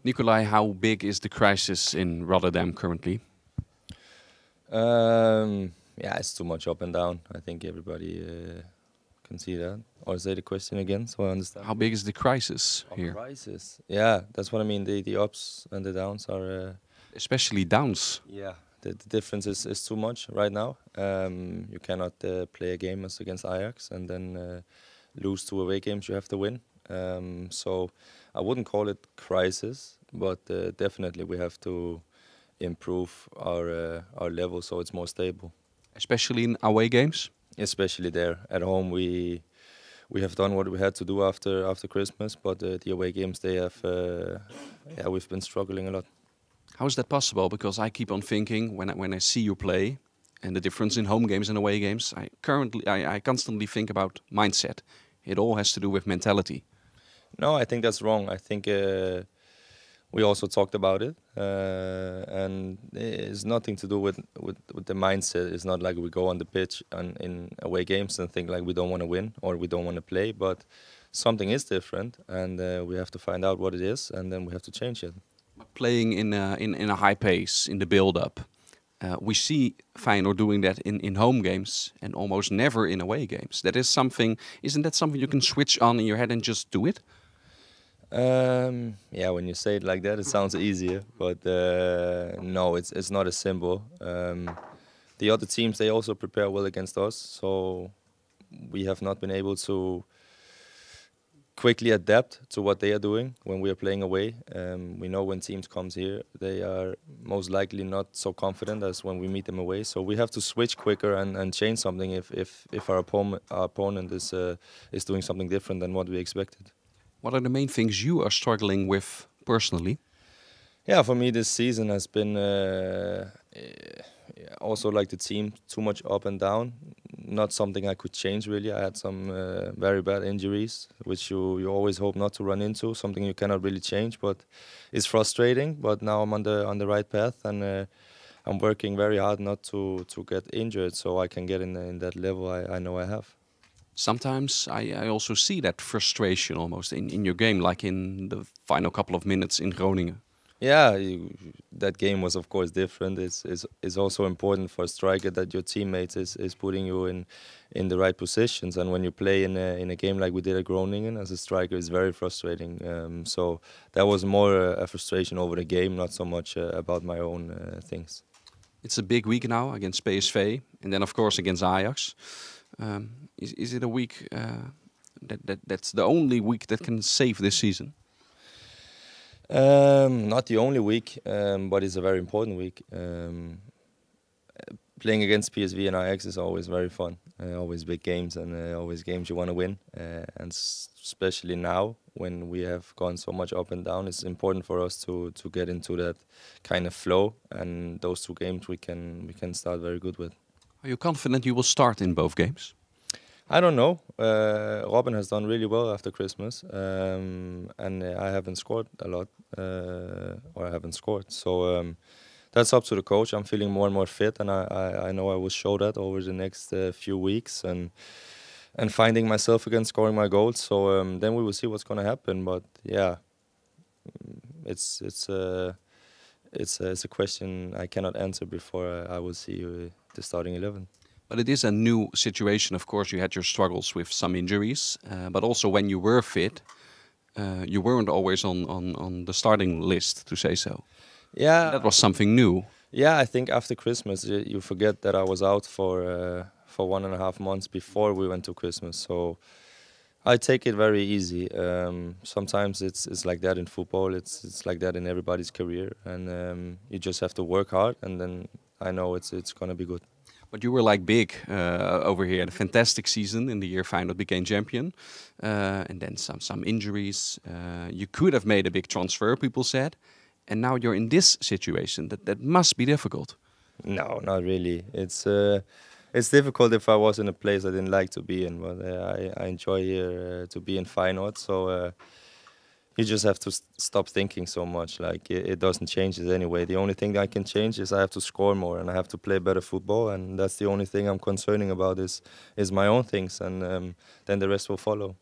Nicolai, how big is the crisis in Rotterdam currently? Yeah, it's too much up and down. I think everybody can see that. Or say the question again, so I understand. How big is the crisis here? Crisis. Yeah, that's what I mean. The ups and the downs are. Especially downs. Yeah, the difference is too much right now. You cannot play a game as against Ajax and then lose 2 away games you have to win. So I wouldn't call it crisis, but definitely we have to improve our level so it's more stable. Especially in away games? Especially there. At home we have done what we had to do after Christmas, but the away games they have, yeah, we've been struggling a lot. How is that possible? Because I keep on thinking when I see you play and the difference in home games and away games, I constantly think about mindset. It all has to do with mentality. No, I think that's wrong. I think we also talked about it, and it's nothing to do with the mindset. It's not like we go on the pitch in away games and think like we don't want to win or we don't want to play, but something is different, and we have to find out what it is, and then we have to change it. Playing in a high pace, in the build-up, we see Feyenoord doing that in home games and almost never in away games. That is something. Isn't that something you can switch on in your head and just do it? Yeah, when you say it like that, it sounds easier, but no, it's not as simple. The other teams, they also prepare well against us, so we have not been able to quickly adapt to what they are doing when we are playing away. We know when teams comes here, they are most likely not so confident as when we meet them away. So we have to switch quicker and change something if our opponent is doing something different than what we expected. What are the main things you are struggling with personally? Yeah, for me this season has been also like the team, too much up and down. Not something I could change really. I had some very bad injuries, which you always hope not to run into. Something you cannot really change, but it's frustrating. But now I'm on the right path, and I'm working very hard not to get injured, so I can get in that level I know I have. Sometimes I also see that frustration almost in your game, like in the final couple of minutes in Groningen. Yeah, that game was of course different. It's also important for a striker that your teammates is putting you in the right positions. And when you play in a game like we did at Groningen as a striker, it's very frustrating. So that was more a frustration over the game, not so much about my own things. It's a big week now against PSV, and then of course against Ajax. Is it a week that's the only week that can save this season? Not the only week, but it's a very important week. Playing against PSV and Ajax is always very fun. Always big games and always games you want to win. And especially now when we have gone so much up and down, it's important for us to get into that kind of flow. And those 2 games we can start very good with. Are you confident you will start in both games? I don't know. Robin has done really well after Christmas, and I haven't scored a lot, or I haven't scored. So that's up to the coach. I'm feeling more and more fit, and I know I will show that over the next few weeks, and finding myself again, scoring my goals. So then we will see what's going to happen. But yeah, it's a question I cannot answer before I will see the starting 11. But it is a new situation. Of course, you had your struggles with some injuries, but also when you were fit, you weren't always on the starting list, to say so. Yeah, that was something new. Yeah, I think after Christmas you forget that I was out for 1.5 months before we went to Christmas. So I take it very easy. Sometimes it's like that in football. It's like that in everybody's career, and you just have to work hard, and then I know it's gonna be good. But you were like big over here. A fantastic season in the year Feyenoord became champion, and then some injuries. You could have made a big transfer, people said, and now you're in this situation. That must be difficult. No, not really. It's difficult if I was in a place I didn't like to be in, but I enjoy here to be in Feyenoord. So you just have to stop thinking so much. Like it doesn't change it anyway. The only thing I can change is I have to score more and I have to play better football, and that's the only thing I'm concerning about is my own things, and then the rest will follow.